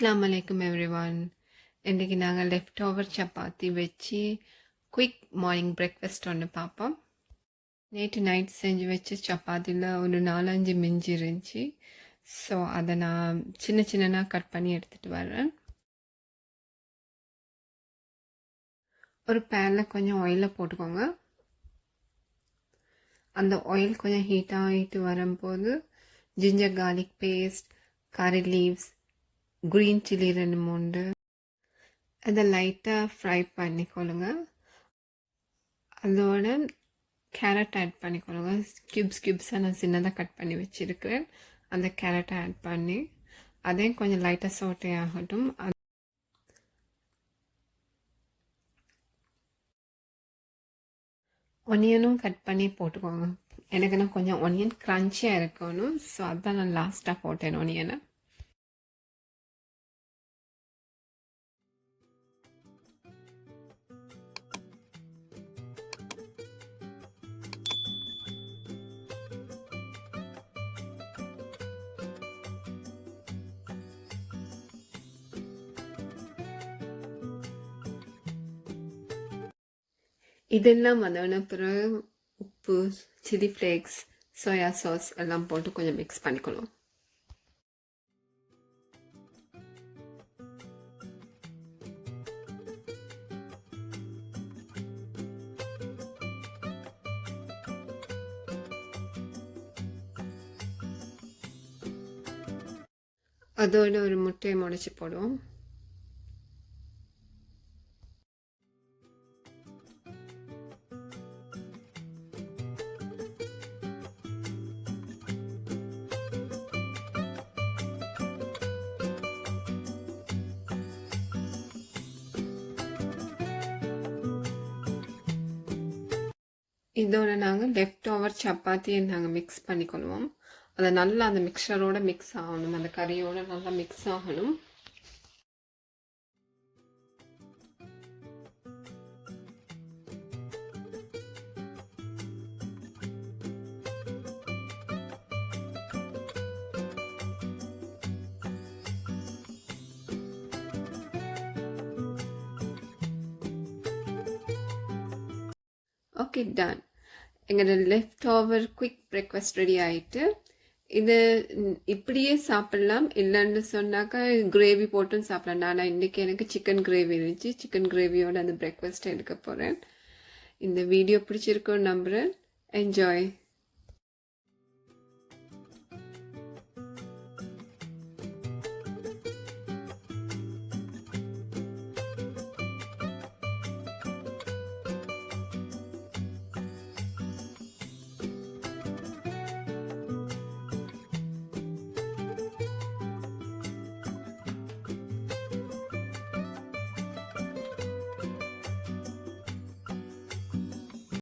அஸ்ஸலாமு அலைக்கும் எவ்ரிவன். இன்றைக்கி நாங்கள் லெஃப்ட் ஓவர் சப்பாத்தி வச்சு குயிக் மார்னிங் பிரேக்ஃபாஸ்ட் ஒன்று பார்ப்போம். நேற்று நைட் செஞ்சு வச்ச சப்பாத்தியில் ஒரு 4-5 மிஞ்சி இருந்துச்சு. ஸோ அதை நான் சின்ன சின்னதாக கட் பண்ணி எடுத்துகிட்டு வரேன். ஒரு பேனில் கொஞ்சம் ஆயிலை போட்டுக்கோங்க. அந்த ஆயில் கொஞ்சம் ஹீட் ஆகிட்டு வரும்போது ஜிஞ்சர் கார்லிக் பேஸ்ட், கறி லீவ்ஸ், க்ரீன் சில்லி 2-3 அதை லைட்டாக ஃப்ரை பண்ணிக்கொள்ளுங்க. அதோட கேரட் ஆட் பண்ணிக்கொள்ளுங்க. கியூப்ஸாக நான் சின்னதாக கட் பண்ணி வச்சுருக்கிறேன். அந்த கேரட்டை ஆட் பண்ணி அதையும் கொஞ்சம் லைட்டாக சோட்டே ஆகட்டும். ஒனியனும் கட் பண்ணி போட்டுக்கோங்க. எனக்கு நான் கொஞ்சம் ஒனியன் க்ரன்ச்சியாக இருக்கணும். ஸோ அதுதான் நான் லாஸ்ட்டாக போட்டேன் ஒனியனை. இதெல்லாம் வந்தோடனே பிறகு உப்பு, சில்லி ஃப்ளேக்ஸ், சோயா சாஸ் எல்லாம் போட்டு கொஞ்சம் மிக்ஸ் பண்ணிக்கணும். அதோட ஒரு முட்டையை முடைச்சி போடுவோம். இதோட நாங்கள் லெஃப்ட் ஓவர் சப்பாத்தியை நாங்கள் மிக்ஸ் பண்ணிக்கொள்வோம். அதை நல்லா அந்த மிக்சரோட மிக்ஸ் ஆகணும், அந்த கறியோட நல்லா மிக்ஸ் ஆகணும். Okay, done. எங்களோட left over quick breakfast ready ஆகிட்டு. இது இப்படியே சாப்பிட்லாம், இல்லைன்னு சொன்னாக்கா கிரேவி போட்டும் சாப்பிட்லாம். ஆனால் இன்றைக்கி எனக்கு சிக்கன் கிரேவி இருந்துச்சு. சிக்கன் கிரேவியோட அந்த பிரேக்ஃபாஸ்ட்டை எடுக்க போகிறேன். இந்த வீடியோ பிடிச்சிருக்கோன்னு நம்புகிறேன். என்ஜாய்.